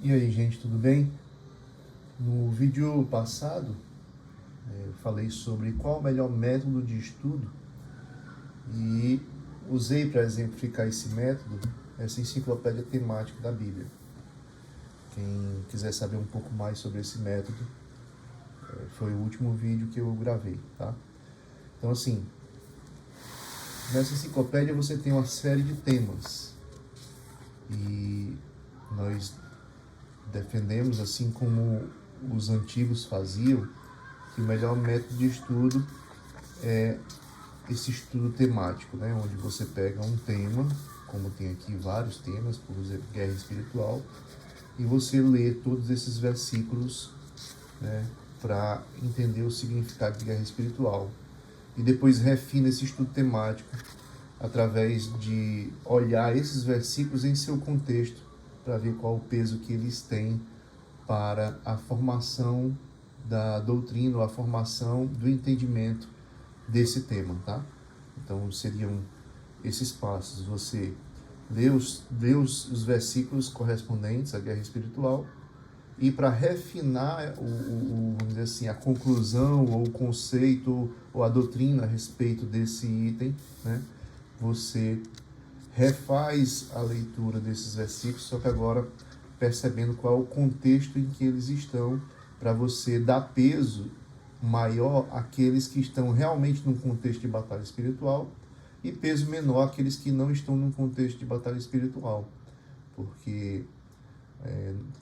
E aí, gente, tudo bem? No vídeo passado, eu falei sobre qual o melhor método de estudo e usei para exemplificar esse método essa enciclopédia temática da Bíblia. Quem quiser saber um pouco mais sobre esse método, foi o último vídeo que eu gravei, tá? Então, assim, nessa enciclopédia você tem uma série de temas e nós defendemos, assim como os antigos faziam, que o melhor método de estudo é esse estudo temático, né? Onde você pega um tema, como tem aqui vários temas, por exemplo, guerra espiritual, e você lê todos esses versículos, né, para entender o significado de guerra espiritual. E depois refina esse estudo temático através de olhar esses versículos em seu contexto, para ver qual o peso que eles têm para a formação da doutrina, ou a formação do entendimento desse tema, tá? Então seriam esses passos: você lê os versículos correspondentes à guerra espiritual, e para refinar vamos dizer assim, a conclusão ou o conceito ou a doutrina a respeito desse item, né, você refaz a leitura desses versículos, só que agora percebendo qual é o contexto em que eles estão, para você dar peso maior àqueles que estão realmente num contexto de batalha espiritual e peso menor àqueles que não estão num contexto de batalha espiritual. Porque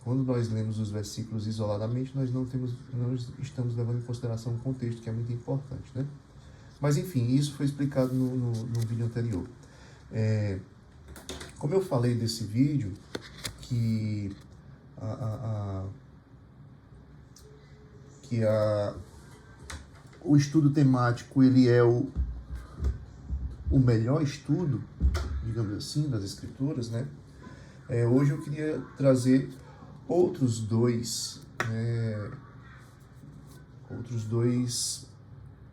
quando nós lemos os versículos isoladamente, nós não estamos levando em consideração o contexto, que é muito importante, né? Mas enfim, isso foi explicado no vídeo anterior. Como eu falei desse vídeo, que o estudo temático ele é o melhor estudo, digamos assim, das escrituras, né? Hoje eu queria trazer outros dois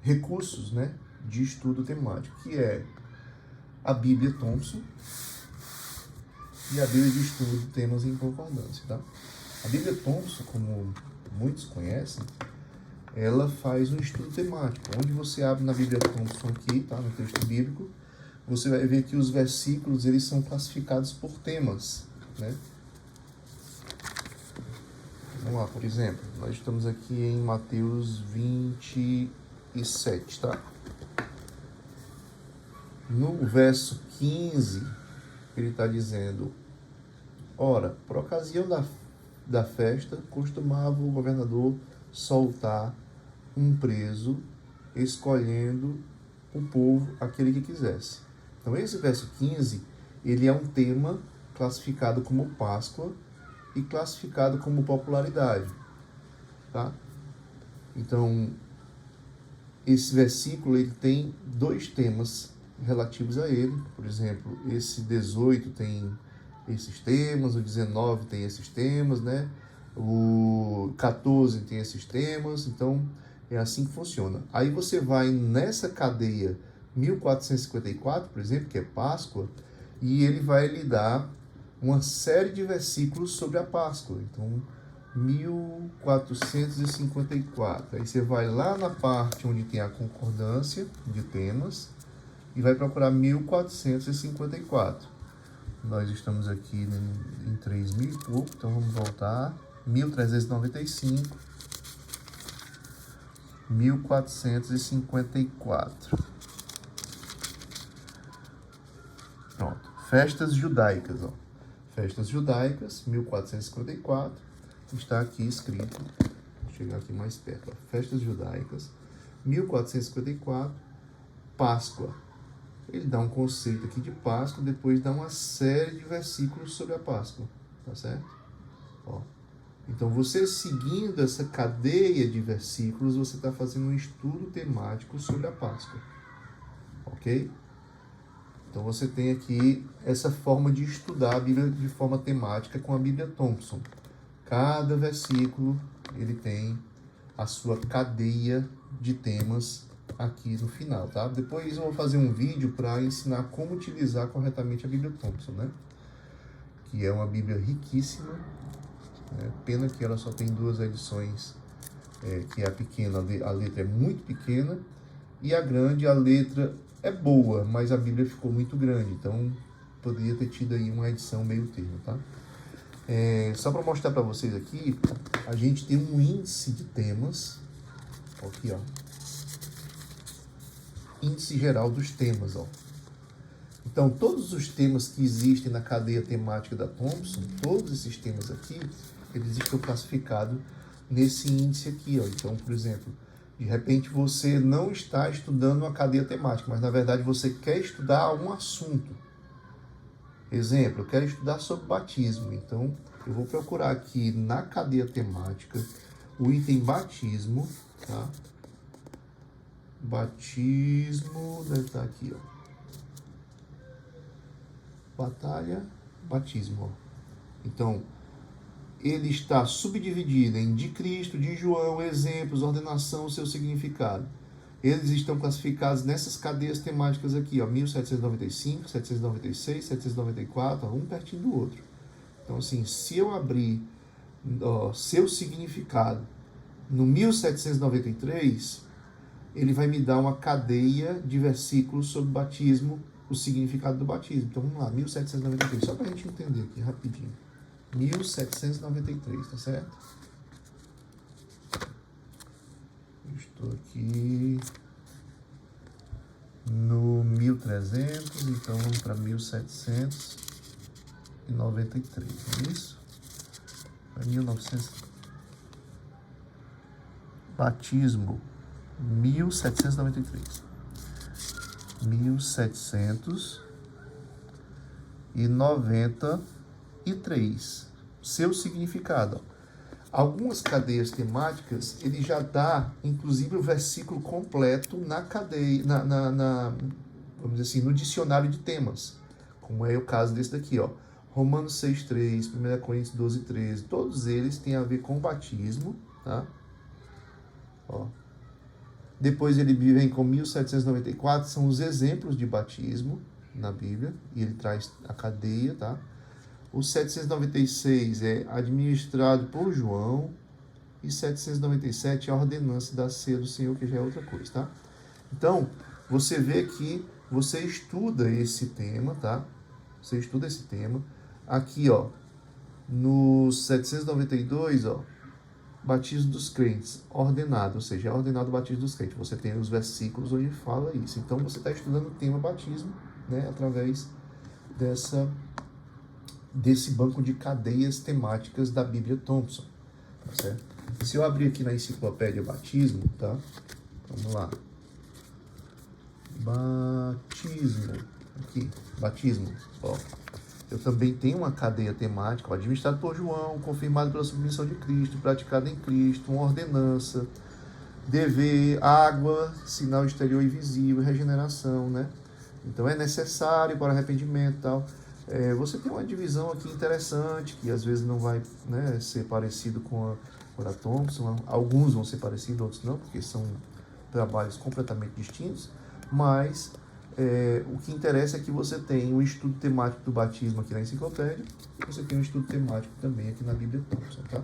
recursos, né, de estudo temático, que é a Bíblia Thompson e a Bíblia de Estudo de Temas em Concordância, tá? A Bíblia Thompson, como muitos conhecem, ela faz um estudo temático, onde você abre na Bíblia Thompson aqui, tá, no texto bíblico, você vai ver que os versículos eles são classificados por temas, né? Vamos lá, por exemplo, nós estamos aqui em Mateus 27, tá? No verso 15, ele está dizendo: ora, por ocasião da festa, costumava o governador soltar um preso, escolhendo o povo aquele que quisesse. Então, esse verso 15, ele é um tema classificado como Páscoa e classificado como popularidade, tá? Então, esse versículo ele tem dois temas relativos a ele. Por exemplo, esse 18 tem esses temas, o 19 tem esses temas, né? O 14 tem esses temas. Então, é assim que funciona. Aí você vai nessa cadeia 1454, por exemplo, que é Páscoa, e ele vai lhe dar uma série de versículos sobre a Páscoa. Então, 1454. Aí você vai lá na parte onde tem a concordância de temas e vai procurar 1454. Nós estamos aqui em 3.000 e pouco, então vamos voltar. 1395. 1454. Pronto. Festas judaicas, ó. Festas judaicas, 1454. Está aqui escrito. Vou chegar aqui mais perto. Ó. Festas judaicas, 1454. Páscoa. Ele dá um conceito aqui de Páscoa, depois dá uma série de versículos sobre a Páscoa. Tá certo? Ó. Então, você seguindo essa cadeia de versículos, você está fazendo um estudo temático sobre a Páscoa. Ok? Então, você tem aqui essa forma de estudar a Bíblia de forma temática com a Bíblia Thompson. Cada versículo, ele tem a sua cadeia de temas aqui no final, tá? Depois eu vou fazer um vídeo para ensinar como utilizar corretamente a Bíblia Thompson, né? Que é uma Bíblia riquíssima né? Pena que ela só tem 2 edições, que é a pequena, a letra é muito pequena, e a grande, a letra é boa, mas a Bíblia ficou muito grande, então poderia ter tido aí uma edição meio termo, tá? Só para mostrar para vocês aqui, a gente tem um índice de temas, aqui ó, índice geral dos temas, ó. Então, todos os temas que existem na cadeia temática da Thompson, todos esses temas aqui, eles estão classificados nesse índice aqui, ó. Então, por exemplo, de repente você não está estudando uma cadeia temática, mas na verdade você quer estudar um assunto. Exemplo, eu quero estudar sobre batismo, então eu vou procurar aqui na cadeia temática o item batismo, tá? Batismo deve estar aqui, ó. Batalha, batismo, ó. Então, ele está subdividido em de Cristo, de João, exemplos, ordenação, seu significado. Eles estão classificados nessas cadeias temáticas aqui, ó, 1795, 796, 794, ó, um pertinho do outro. Então, assim, se eu abrir seu significado no 1793, ele vai me dar uma cadeia de versículos sobre batismo, o significado do batismo. Então, vamos lá, 1793, só para a gente entender aqui rapidinho. 1793, tá certo? Estou aqui no 1300, então vamos para 1793, é isso? Para 1900. Batismo, 1793. 1793. Seu significado. Algumas cadeias temáticas, ele já dá, inclusive, o versículo completo na cadeia, vamos dizer assim, no dicionário de temas. Como é o caso desse daqui, ó. Romanos 6,3, 1 Coríntios 12,13. Todos eles têm a ver com batismo, tá? Ó. Depois ele vem com 1794, são os exemplos de batismo na Bíblia, e ele traz a cadeia, tá? O 796 é administrado por João, e 797 é a ordenança da ceia do Senhor, que já é outra coisa, tá? Então, você vê que você estuda esse tema, tá? Você estuda esse tema. Aqui, ó, no 792, ó, batismo dos crentes, ordenado, ou seja, é ordenado o batismo dos crentes. Você tem os versículos onde fala isso. Então, você está estudando o tema batismo, né, através desse banco de cadeias temáticas da Bíblia Thompson, tá certo? Se eu abrir aqui na enciclopédia batismo, tá? Vamos lá. Batismo. Aqui, batismo, ó. Eu também tenho uma cadeia temática, ó, administrado por João, confirmado pela submissão de Cristo, praticado em Cristo, uma ordenança, dever, água, sinal exterior e visível, regeneração, né? Então é necessário para arrependimento e tal. Você tem uma divisão aqui interessante, que às vezes não vai, né, ser parecido com a Thompson. Alguns vão ser parecidos, outros não, porque são trabalhos completamente distintos, mas o que interessa é que você tem o estudo temático do batismo aqui na enciclopédia, e você tem um estudo temático também aqui na Bíblia Thompson, tá?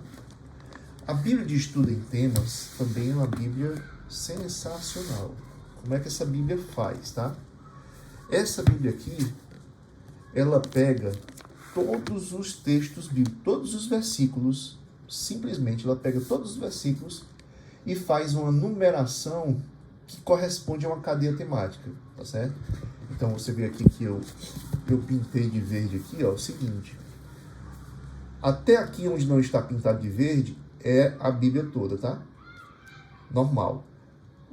A Bíblia de Estudo em Temas também é uma Bíblia sensacional. Como é que essa Bíblia faz, tá? Essa Bíblia aqui, ela pega todos os textos bíblicos, todos os versículos, simplesmente ela pega todos os versículos e faz uma numeração que corresponde a uma cadeia temática, tá certo? Então você vê aqui que eu pintei de verde aqui, ó, o seguinte. Até aqui onde não está pintado de verde é a Bíblia toda, tá? Normal.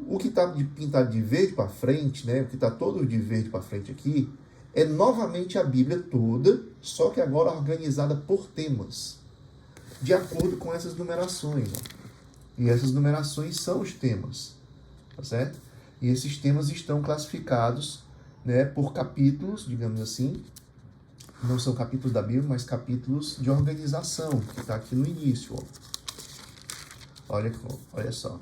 O que está pintado de verde para frente, né? O que está todo de verde para frente aqui é novamente a Bíblia toda, só que agora organizada por temas, de acordo com essas numerações, ó. E essas numerações são os temas, tá certo? E esses temas estão classificados, né, por capítulos, digamos assim. Não são capítulos da Bíblia, mas capítulos de organização, que está aqui no início, ó. Olha só.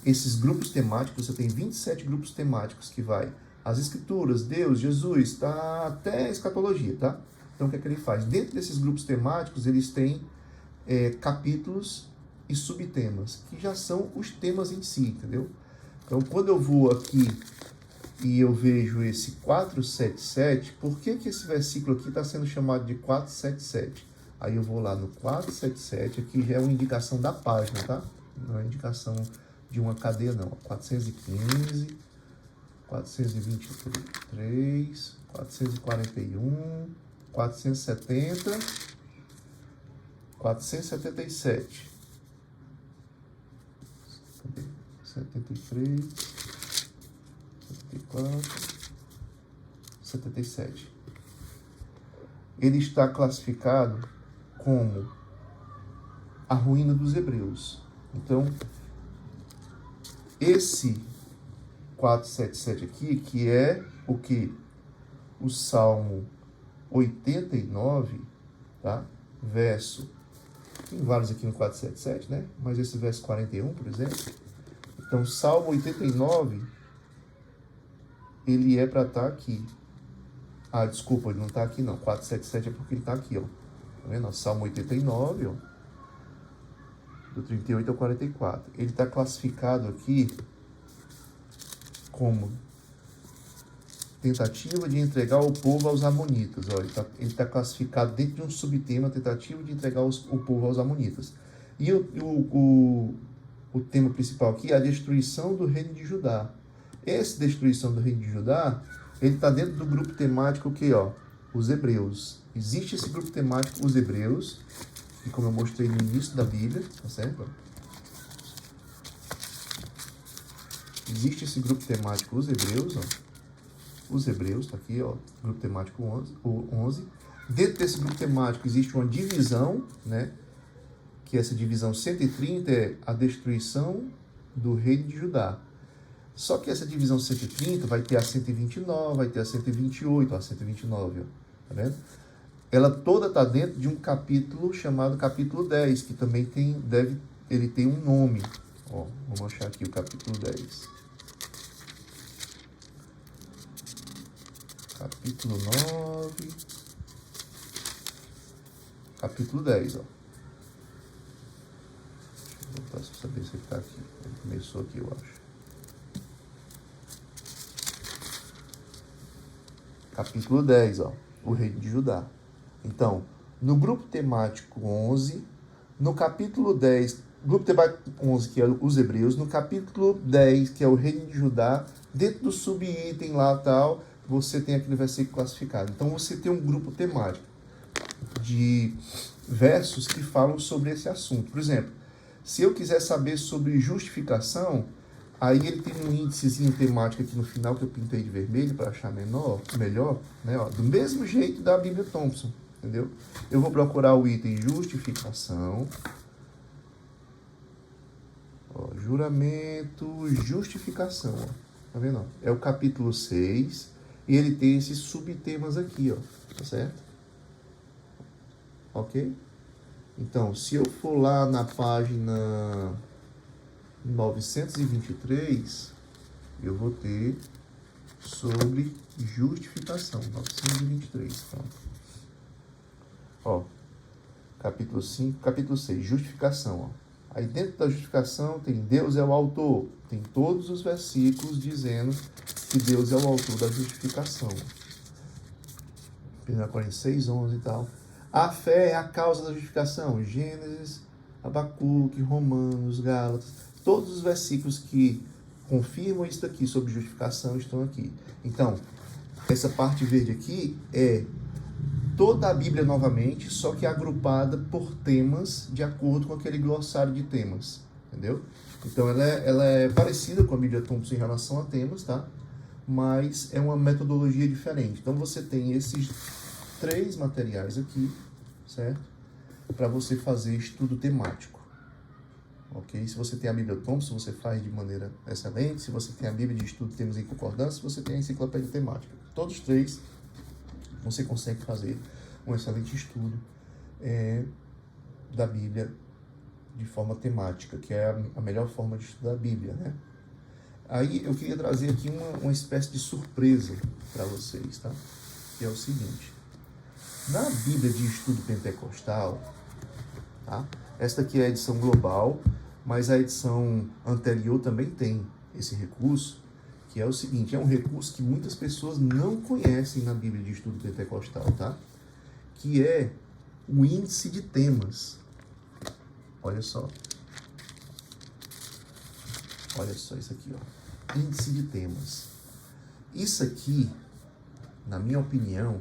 Esses grupos temáticos, você tem 27 grupos temáticos que vai as Escrituras, Deus, Jesus, tá, até a escatologia, tá? Então, o que é que ele faz? Dentro desses grupos temáticos, eles têm capítulos e subtemas, que já são os temas em si, entendeu? Então, quando eu vou aqui e eu vejo esse 477, por que esse versículo aqui está sendo chamado de 477? Aí eu vou lá no 477, aqui já é uma indicação da página, tá? Não é indicação de uma cadeia, não. 415, 423, 441, 470, 477, 73, 74, 77. Ele está classificado como a ruína dos hebreus. Então, esse 477 aqui, que é o que? O Salmo 89, tá? Verso, tem vários aqui no 477, né? Mas esse verso 41, por exemplo. Então, Salmo 89, ele é para estar aqui. Ah, desculpa, ele não está aqui não. 477 é porque ele está aqui, ó. Tá vendo? Salmo 89, ó. Do 38 ao 44. Ele está classificado aqui como tentativa de entregar o povo aos amonitas. Ó, ele tá classificado dentro de um subtema, tentativa de entregar o povo aos amonitas. E o tema principal aqui é a destruição do reino de Judá. Essa destruição do reino de Judá, ele está dentro do grupo temático que, ó, os hebreus. Existe esse grupo temático, os hebreus, e como eu mostrei no início da Bíblia, tá certo? Existe esse grupo temático, os hebreus, ó. Os hebreus, tá aqui, ó, grupo temático 11. Dentro desse grupo temático existe uma divisão, né? Que essa divisão 130 é a destruição do reino de Judá. Só que essa divisão 130 vai ter a 129, vai ter a 128, ó, a 129, ó, tá vendo? Ela toda está dentro de um capítulo chamado capítulo 10, que também ele tem um nome. Ó, vamos achar aqui o capítulo 10. Capítulo 9. Capítulo 10, ó. Deixa eu voltar para saber se ele está aqui. Ele começou aqui, eu acho. Capítulo 10, ó. O reino de Judá. Então, no grupo temático 11, no capítulo 10, grupo temático 11, que é os hebreus, no capítulo 10, que é o reino de Judá, dentro do subitem lá tal, você tem aquele versículo classificado. Então, você tem um grupo temático de versos que falam sobre esse assunto. Por exemplo, se eu quiser saber sobre justificação, aí ele tem um índicezinho temático aqui no final que eu pintei de vermelho para achar melhor, né? Ó, do mesmo jeito da Bíblia Thompson, entendeu? Eu vou procurar o item justificação. Ó, juramento, justificação, ó. Tá vendo? É o capítulo 6 e ele tem esses subtemas aqui, ó. Tá certo? Ok? Então, se eu for lá na página 923, eu vou ter sobre justificação. 923, tá? Ó, capítulo 5, capítulo 6, justificação, ó. Aí dentro da justificação tem Deus é o autor. Tem todos os versículos dizendo que Deus é o autor da justificação. 1 Coríntios 6, 11 e tal. A fé é a causa da justificação. Gênesis, Abacuque, Romanos, Gálatas. Todos os versículos que confirmam isso aqui sobre justificação estão aqui. Então, essa parte verde aqui é toda a Bíblia novamente, só que agrupada por temas de acordo com aquele glossário de temas, entendeu? Então ela é parecida com a Bíblia Thompson em relação a temas, tá? Mas é uma metodologia diferente. Então você tem esses 3 materiais aqui, certo? Para você fazer estudo temático, ok? Se você tem a Bíblia Thompson, você faz de maneira excelente. Se você tem a Bíblia de Estudo de Temas em Concordância, você tem a Enciclopédia Temática. Todos 3 você consegue fazer um excelente estudo da Bíblia de forma temática, que é a melhor forma de estudar a Bíblia, né? Aí eu queria trazer aqui uma espécie de surpresa para vocês, tá? Que é o seguinte: na Bíblia de Estudo Pentecostal, tá? Esta aqui é a edição global, mas a edição anterior também tem esse recurso, que é o seguinte, é um recurso que muitas pessoas não conhecem na Bíblia de Estudo Pentecostal, tá? Que é o índice de temas. Olha só. Olha só isso aqui, ó. Índice de temas. Isso aqui, na minha opinião,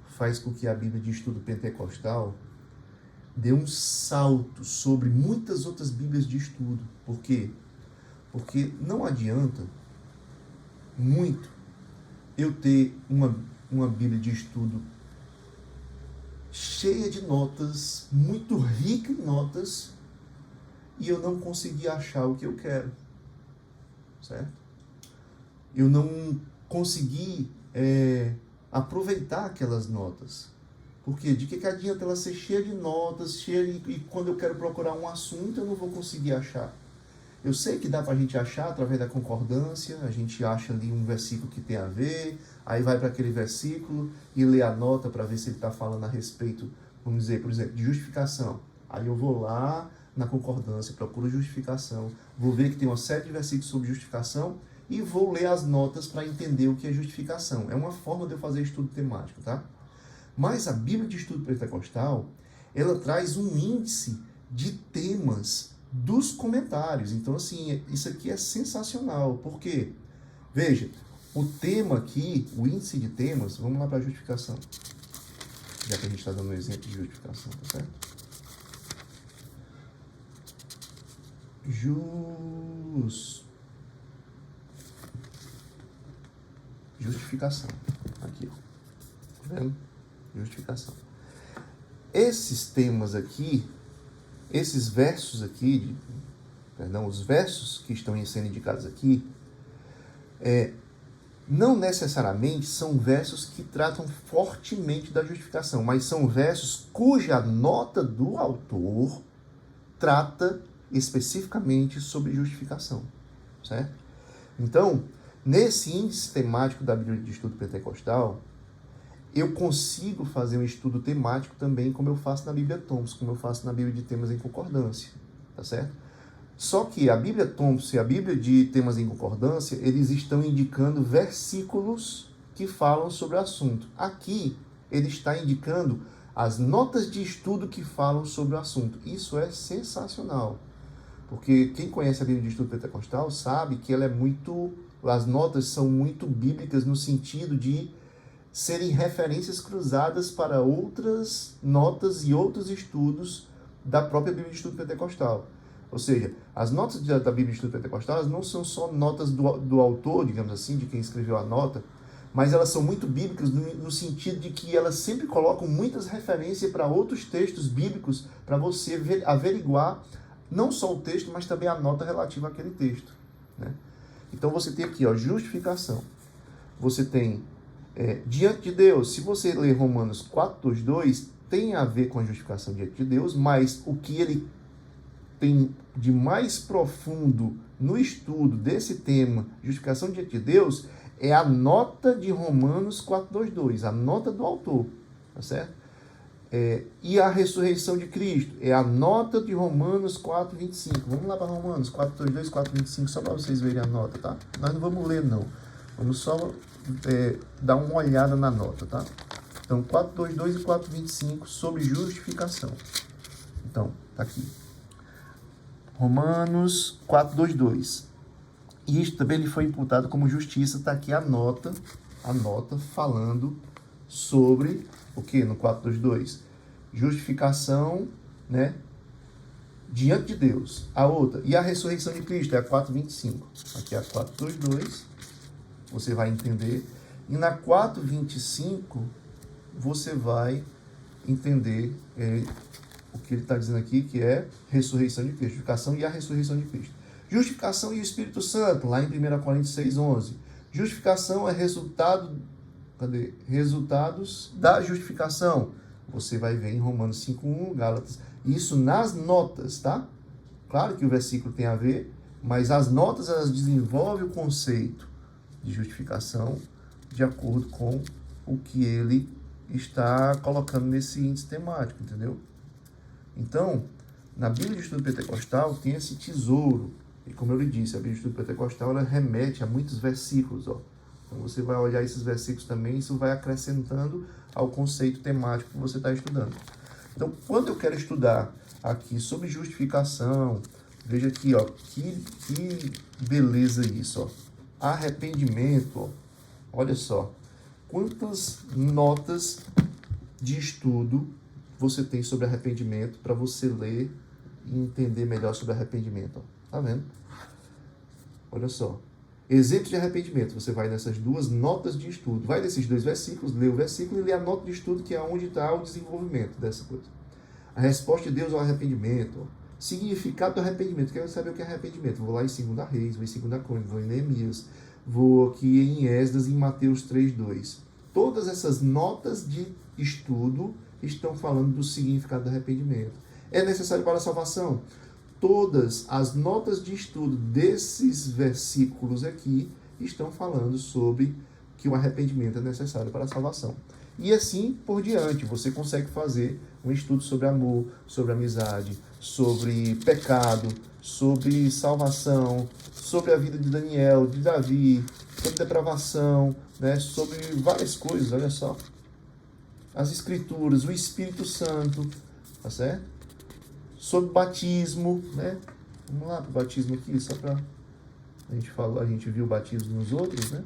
faz com que a Bíblia de Estudo Pentecostal dê um salto sobre muitas outras Bíblias de estudo. Por quê? Porque não adianta muito eu ter uma Bíblia de estudo cheia de notas, muito rica em notas, e eu não conseguir achar o que eu quero, certo? Eu não consegui aproveitar aquelas notas. Por quê? De que adianta ela ser cheia de notas, e quando eu quero procurar um assunto eu não vou conseguir achar? Eu sei que dá para a gente achar através da concordância, a gente acha ali um versículo que tem a ver, aí vai para aquele versículo e lê a nota para ver se ele está falando a respeito, vamos dizer, por exemplo, de justificação. Aí eu vou lá na concordância, procuro justificação, vou ver que tem uma série de versículos sobre justificação e vou ler as notas para entender o que é justificação. É uma forma de eu fazer estudo temático, tá? Mas a Bíblia de Estudo Pentecostal, ela traz um índice de temas dos comentários. Então, assim, isso aqui é sensacional. Por quê? Veja, o tema aqui, o índice de temas, vamos lá para a justificação. Já que a gente está dando um exemplo de justificação, tá certo? Justificação. Aqui, ó. Tá vendo? Justificação. Esses temas aqui, esses versos aqui, os versos que estão sendo indicados aqui, não necessariamente são versos que tratam fortemente da justificação, mas são versos cuja nota do autor trata especificamente sobre justificação, certo? Então, nesse índice temático da Bíblia de Estudo Pentecostal, eu consigo fazer um estudo temático também, como eu faço na Bíblia Thompson, como eu faço na Bíblia de Temas em Concordância, tá certo? Só que a Bíblia Thompson e a Bíblia de Temas em Concordância, eles estão indicando versículos que falam sobre o assunto. Aqui, ele está indicando as notas de estudo que falam sobre o assunto. Isso é sensacional, porque quem conhece a Bíblia de Estudo Pentecostal sabe que ela é muito, as notas são muito bíblicas no sentido de serem referências cruzadas para outras notas e outros estudos da própria Bíblia de Estudo Pentecostal. Ou seja, as notas da Bíblia de Estudo Pentecostal elas não são só notas do autor, digamos assim, de quem escreveu a nota, mas elas são muito bíblicas no sentido de que elas sempre colocam muitas referências para outros textos bíblicos para você averiguar não só o texto, mas também a nota relativa àquele texto, né? Então você tem aqui, ó, justificação. Você tem diante de Deus. Se você ler Romanos 4:2, tem a ver com a justificação diante de Deus, mas o que ele tem de mais profundo no estudo desse tema, justificação diante de Deus, é a nota de Romanos 4:2, a nota do autor, tá certo? E a ressurreição de Cristo é a nota de Romanos 4:25. Vamos lá para Romanos 4:2, 4:25, só para vocês verem a nota, tá? Nós não vamos ler, não. Vamos só dar uma olhada na nota, tá? Então, 4:2 e 4:25 sobre justificação. Então, tá aqui. Romanos 4:2. E isto também lhe foi imputado como justiça. Está aqui a nota falando sobre o que no 4:2? Justificação, né? Diante de Deus. A outra. E a ressurreição de Cristo é a 4:25. Aqui é a 4:2. Você vai entender. E na 4:25, você vai entender o que ele está dizendo aqui, que é ressurreição de Cristo. Justificação e a ressurreição de Cristo. Justificação e o Espírito Santo, lá em 1 Coríntios 6:11. Justificação é resultados da justificação. Você vai ver em Romanos 5:1, Gálatas. Isso nas notas, tá? Claro que o versículo tem a ver, mas as notas elas desenvolvem o conceito de justificação de acordo com o que ele está colocando nesse índice temático, entendeu? Então, Na Bíblia de Estudo Pentecostal tem esse tesouro. E como eu lhe disse, a Bíblia de Estudo Pentecostal ela remete a muitos versículos. Ó. Então você vai olhar esses versículos também, isso vai acrescentando ao conceito temático que você está estudando. Então, quando eu quero estudar aqui sobre justificação, veja aqui, ó, que beleza isso, ó. Arrependimento, ó. Olha só, quantas notas de estudo você tem sobre arrependimento para você ler e entender melhor sobre arrependimento, ó. Tá vendo? Olha só. Exemplos de arrependimento. Você vai nessas duas notas de estudo. Vai nesses dois versículos, lê o versículo e lê a nota de estudo, que é onde está o desenvolvimento dessa coisa. A resposta de Deus ao arrependimento. Ó. Significado do arrependimento. Quero saber o que é arrependimento. Vou lá em 2 Reis, vou em 2 Crônicas, vou em Neemias, vou aqui em Esdras e em Mateus 3:2. Todas essas notas de estudo estão falando do significado do arrependimento. É necessário para a salvação? Todas as notas de estudo desses versículos aqui estão falando sobre que o arrependimento é necessário para a salvação. E assim por diante, você consegue fazer um estudo sobre amor, sobre amizade, sobre pecado, sobre salvação, sobre a vida de Daniel, de Davi, sobre depravação, né, sobre várias coisas, olha só. As Escrituras, o Espírito Santo, tá certo? Sobre batismo, né? Vamos lá para o batismo aqui, só para a gente viu o batismo nos outros, né?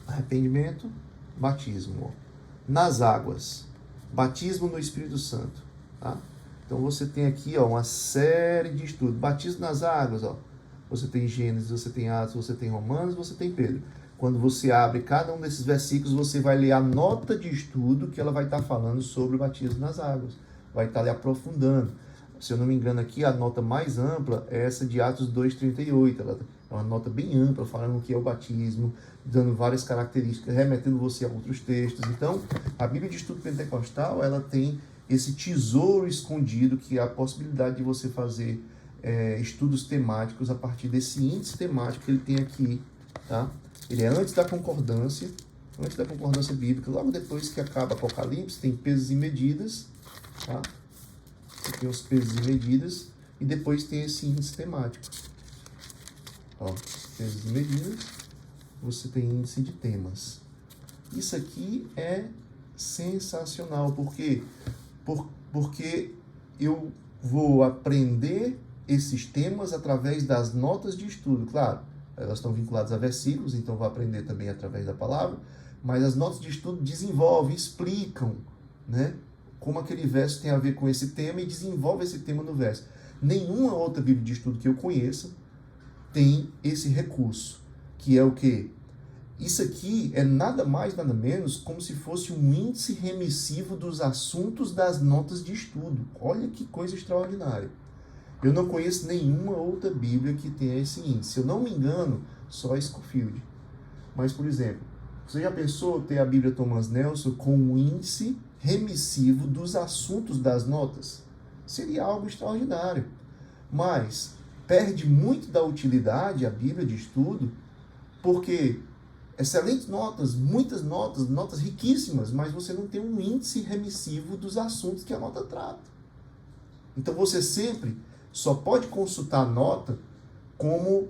Arrependimento, batismo. Nas águas, batismo no Espírito Santo, tá? Então você tem aqui, ó, uma série de estudos. Batismo nas águas, ó. Você tem Gênesis, você tem Atos, você tem Romanos, você tem Pedro. Quando você abre cada um desses versículos, você vai ler a nota de estudo que ela vai estar falando sobre o batismo nas águas. Vai estar ali aprofundando. Se eu não me engano aqui, a nota mais ampla é essa de Atos 2:38. Ela é uma nota bem ampla, falando o que é o batismo, dando várias características, remetendo você a outros textos. Então, a Bíblia de Estudo Pentecostal, ela tem esse tesouro escondido, que é a possibilidade de você fazer estudos temáticos a partir desse índice temático que ele tem aqui, tá? Ele é antes da concordância bíblica, logo depois que acaba Apocalipse, tem pesos e medidas, tá? Você tem os pesos e medidas, e depois tem esse índice temático. Ó, pesos e medidas, você tem índice de temas. Isso aqui é sensacional, porque eu vou aprender esses temas através das notas de estudo. Claro, elas estão vinculadas a versículos, então vou aprender também através da palavra, mas as notas de estudo desenvolvem, explicam, né, como aquele verso tem a ver com esse tema e desenvolve esse tema no verso. Nenhuma outra Bíblia de estudo que eu conheça tem esse recurso, que é o quê? Isso aqui é nada mais, nada menos, como se fosse um índice remissivo dos assuntos das notas de estudo. Olha que coisa extraordinária. Eu não conheço nenhuma outra Bíblia que tenha esse índice. Se eu não me engano, só a Scofield. Mas, por exemplo, você já pensou ter a Bíblia Thomas Nelson com um índice remissivo dos assuntos das notas? Seria algo extraordinário. Mas perde muito da utilidade a Bíblia de estudo, porque excelentes notas, muitas notas, notas riquíssimas, mas você não tem um índice remissivo dos assuntos que a nota trata. Então você sempre só pode consultar a nota como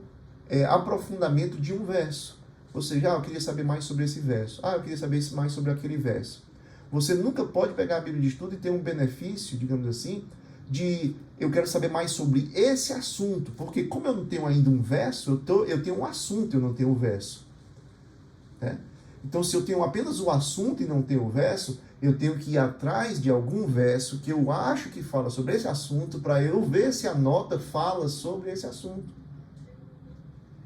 aprofundamento de um verso. Ou seja, eu queria saber mais sobre esse verso. Eu queria saber mais sobre aquele verso. Você nunca pode pegar a Bíblia de estudo e ter um benefício, digamos assim, de eu quero saber mais sobre esse assunto. Porque como eu não tenho ainda um verso, eu tenho um assunto, eu não tenho um verso. Né? Então, se eu tenho apenas o assunto e não tenho o verso, eu tenho que ir atrás de algum verso que eu acho que fala sobre esse assunto para eu ver se a nota fala sobre esse assunto.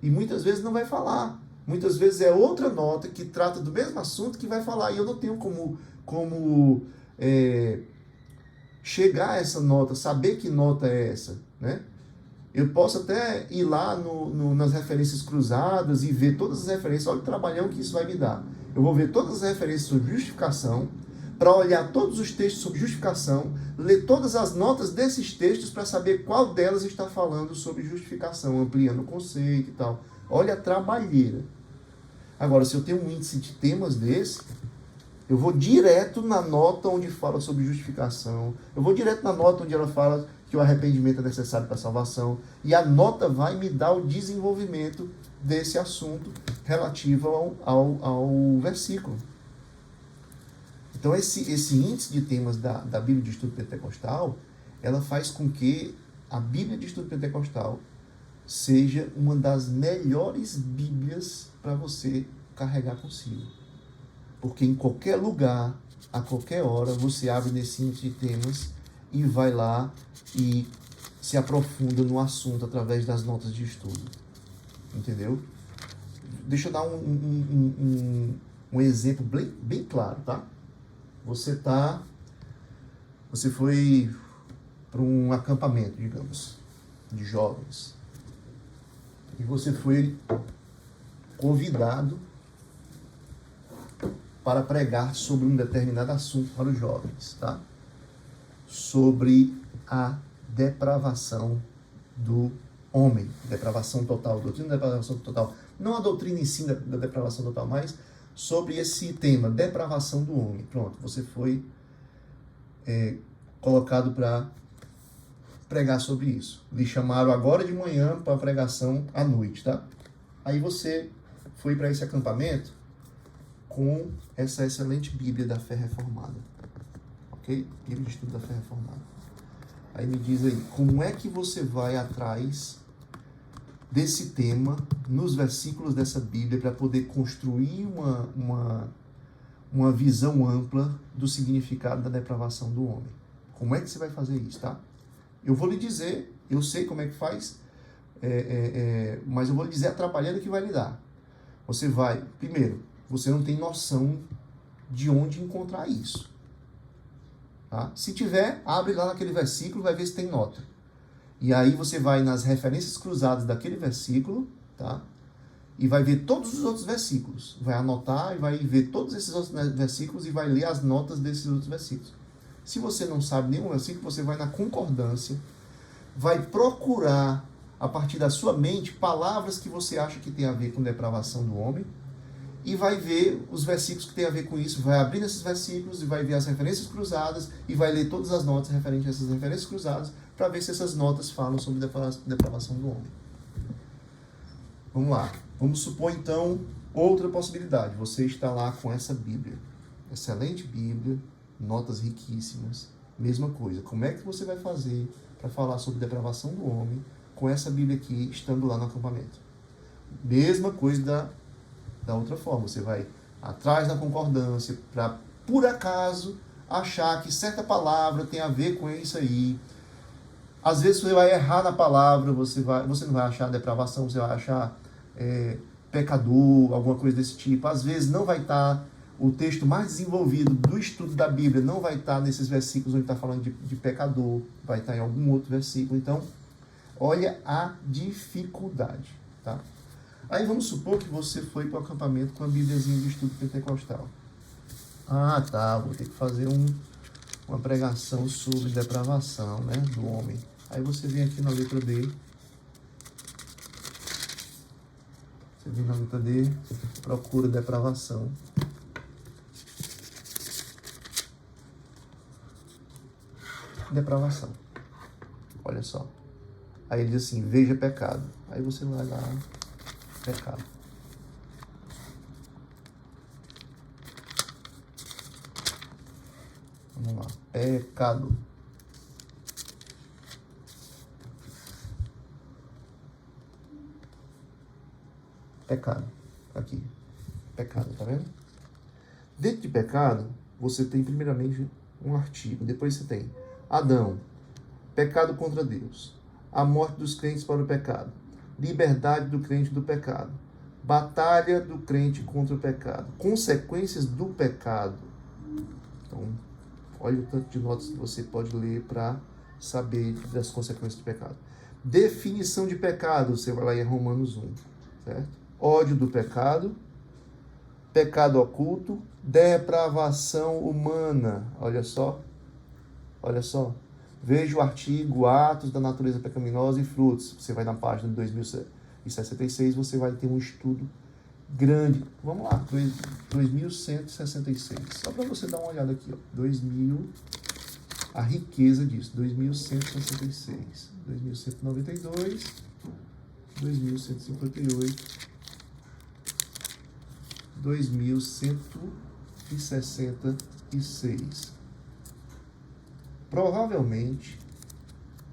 E muitas vezes não vai falar. Muitas vezes é outra nota que trata do mesmo assunto que vai falar. E eu não tenho como chegar a essa nota, saber que nota é essa, né? Eu posso até ir lá nas referências cruzadas e ver todas as referências. Olha o trabalhão que isso vai me dar. Eu vou ver todas as referências sobre justificação, para olhar todos os textos sobre justificação, ler todas as notas desses textos para saber qual delas está falando sobre justificação, ampliando o conceito e tal. Olha a trabalheira. Agora, se eu tenho um índice de temas desse, Eu vou direto na nota onde fala sobre justificação. Eu vou direto na nota onde ela fala que o arrependimento é necessário para a salvação. E a nota vai me dar o desenvolvimento desse assunto relativo ao versículo. Então, esse índice de temas da Bíblia de Estudo Pentecostal, ela faz com que a Bíblia de Estudo Pentecostal seja uma das melhores Bíblias para você carregar consigo. Porque em qualquer lugar, a qualquer hora, você abre nesse índice de temas e vai lá e se aprofunda no assunto através das notas de estudo. Entendeu? Deixa eu dar um exemplo bem claro, tá? Você foi para um acampamento, digamos, de jovens. E você foi convidado para pregar sobre um determinado assunto para os jovens, tá? Sobre a depravação do homem, depravação total, doutrina da depravação total. Não a doutrina em si da depravação total, mas sobre esse tema, depravação do homem. Pronto, você foi colocado para pregar sobre isso. Lhe chamaram agora de manhã para a pregação à noite, tá? Aí você foi para esse acampamento com essa excelente Bíblia da Fé Reformada. Ok? Bíblia de Estudo da Fé Reformada. Aí me diz aí, como é que você vai atrás desse tema nos versículos dessa Bíblia para poder construir uma visão ampla do significado da depravação do homem? Como é que você vai fazer isso, tá? Eu vou lhe dizer, eu sei como é que faz, mas eu vou lhe dizer a trabalhada que vai lhe dar. Você vai, primeiro, você não tem noção de onde encontrar isso. Tá? Se tiver, abre lá naquele versículo, vai ver se tem nota. E aí você vai nas referências cruzadas daquele versículo, tá? E vai ver todos os outros versículos. Vai anotar e vai ver todos esses outros versículos e vai ler as notas desses outros versículos. Se você não sabe nenhum versículo, você vai na concordância, vai procurar, a partir da sua mente, palavras que você acha que tem a ver com depravação do homem, e vai ver os versículos que tem a ver com isso, vai abrir esses versículos e vai ver as referências cruzadas e vai ler todas as notas referentes a essas referências cruzadas para ver se essas notas falam sobre depravação do homem. Vamos lá. Vamos supor, então, outra possibilidade. Você está lá com essa Bíblia. Excelente Bíblia, notas riquíssimas, mesma coisa. Como é que você vai fazer para falar sobre depravação do homem com essa Bíblia aqui, estando lá no acampamento? Mesma coisa da outra forma. Você vai atrás da concordância para, por acaso, achar que certa palavra tem a ver com isso aí. Às vezes você vai errar na palavra, você não vai achar depravação, você vai achar pecador, alguma coisa desse tipo. Às vezes não vai estar o texto mais desenvolvido do estudo da Bíblia, não vai estar nesses versículos onde está falando de pecador, vai estar em algum outro versículo. Então, olha a dificuldade, tá? Aí vamos supor que você foi para o acampamento com a Bíbliazinha de Estudo Pentecostal. Ah, tá, vou ter que fazer uma pregação sobre depravação, né, do homem. Aí você vem aqui na letra D. Você vem na letra D, procura depravação. Depravação. Olha só. Aí ele diz assim, veja pecado. Aí você vai lá, pecado. Vamos lá. Pecado. Pecado. Aqui. Pecado, tá vendo? Dentro de pecado, você tem primeiramente um artigo. Depois você tem Adão. Pecado contra Deus. A morte dos crentes para o pecado. Liberdade do crente do pecado. Batalha do crente contra o pecado. Consequências do pecado. Então, olha o tanto de notas que você pode ler para saber das consequências do pecado. Definição de pecado. Você vai lá em Romanos 1. Certo? Ódio do pecado. Pecado oculto. Depravação humana. Olha só. Olha só. Veja o artigo Atos da Natureza Pecaminosa e Frutos. Você vai na página de 2066, você vai ter um estudo grande. Vamos lá, 2166. Só para você dar uma olhada aqui, ó. A riqueza disso, 2166, 2192, 2158, 2166. Provavelmente,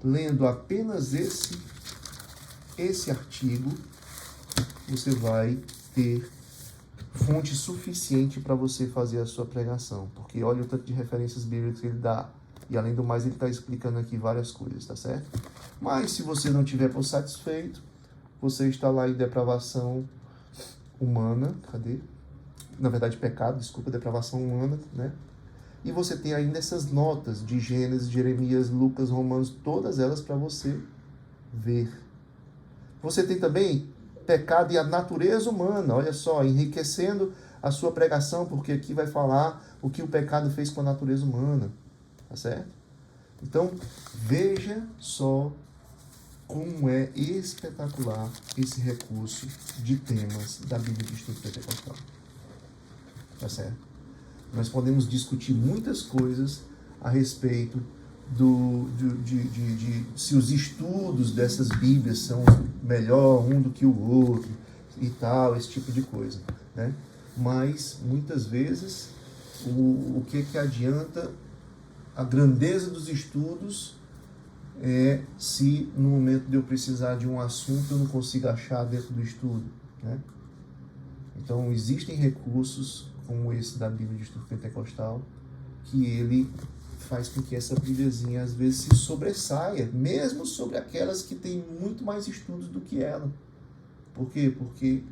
lendo apenas esse artigo, você vai ter fonte suficiente para você fazer a sua pregação, porque olha o tanto de referências bíblicas que ele dá, e além do mais ele está explicando aqui várias coisas, tá certo? Mas se você não tiver por satisfeito, você está lá em depravação humana, na verdade pecado, desculpa, depravação humana, né? E você tem ainda essas notas de Gênesis, Jeremias, Lucas, Romanos, todas elas para você ver. Você tem também pecado e a natureza humana, olha só, enriquecendo a sua pregação, porque aqui vai falar o que o pecado fez com a natureza humana, tá certo? Então, veja só como é espetacular esse recurso de temas da Bíblia de Estudo Pentecostal, tá certo? Nós podemos discutir muitas coisas a respeito de se os estudos dessas Bíblias são melhor um do que o outro e tal, esse tipo de coisa, né? Mas, muitas vezes, o que adianta a grandeza dos estudos se no momento de eu precisar de um assunto eu não consigo achar dentro do estudo, né? Então, existem recursos como esse da Bíblia de Estudo Pentecostal, que ele faz com que essa Bíbliazinha às vezes se sobressaia, mesmo sobre aquelas que têm muito mais estudos do que ela. Por quê? Porque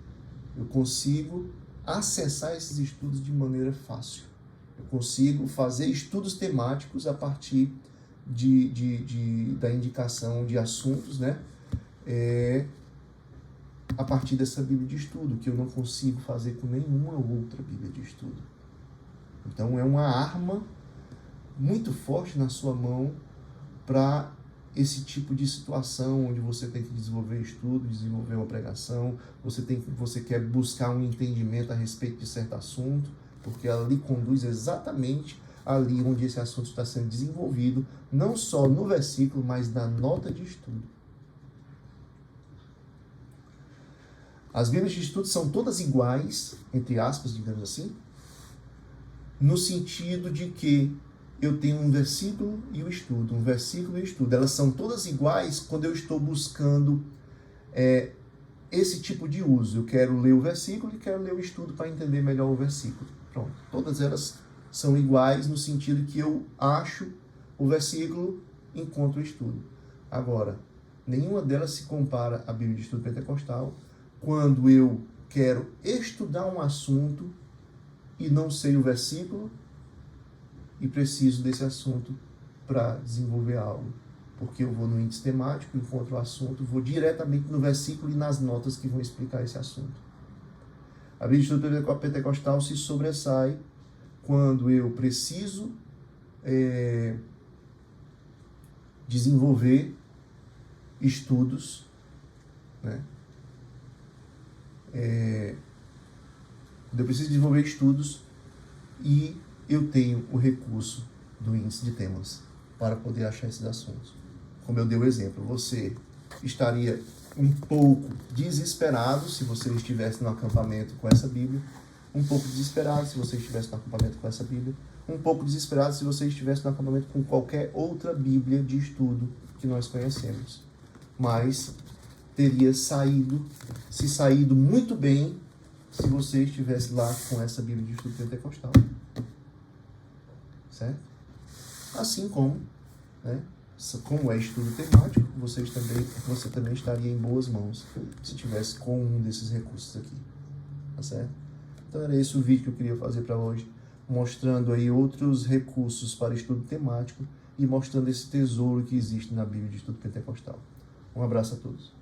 eu consigo acessar esses estudos de maneira fácil. Eu consigo fazer estudos temáticos a partir da indicação de assuntos, né? A partir dessa Bíblia de estudo, que eu não consigo fazer com nenhuma outra Bíblia de estudo. Então é uma arma muito forte na sua mão para esse tipo de situação onde você tem que desenvolver estudo, desenvolver uma pregação, você quer buscar um entendimento a respeito de certo assunto, porque ela lhe conduz exatamente ali onde esse assunto está sendo desenvolvido, não só no versículo, mas na nota de estudo. As Bíblias de estudo são todas iguais, entre aspas, digamos assim, no sentido de que eu tenho um versículo e o estudo, um versículo e o estudo. Elas são todas iguais quando eu estou buscando esse tipo de uso. Eu quero ler o versículo e quero ler o estudo para entender melhor o versículo. Pronto. Todas elas são iguais no sentido que eu acho o versículo, encontro o estudo. Agora, nenhuma delas se compara à Bíblia de Estudo Pentecostal, quando eu quero estudar um assunto e não sei o versículo e preciso desse assunto para desenvolver algo. Porque eu vou no índice temático, encontro o assunto, vou diretamente no versículo e nas notas que vão explicar esse assunto. A Bíblia de Estudo Pentecostal se sobressai quando eu preciso desenvolver estudos, né? Eu preciso desenvolver estudos e eu tenho o recurso do índice de temas para poder achar esses assuntos. Como eu dei o exemplo, você estaria um pouco desesperado se você estivesse no acampamento com essa Bíblia, um pouco desesperado se você estivesse no acampamento com essa Bíblia, um pouco desesperado se você estivesse no acampamento com qualquer outra Bíblia de estudo que nós conhecemos. Mas teria se saído muito bem se você estivesse lá com essa Bíblia de Estudo Pentecostal. Certo? Assim como, né, como é estudo temático, você também estaria em boas mãos se tivesse com um desses recursos aqui. Tá certo? Então era esse o vídeo que eu queria fazer para hoje, mostrando aí outros recursos para estudo temático e mostrando esse tesouro que existe na Bíblia de Estudo Pentecostal. Um abraço a todos.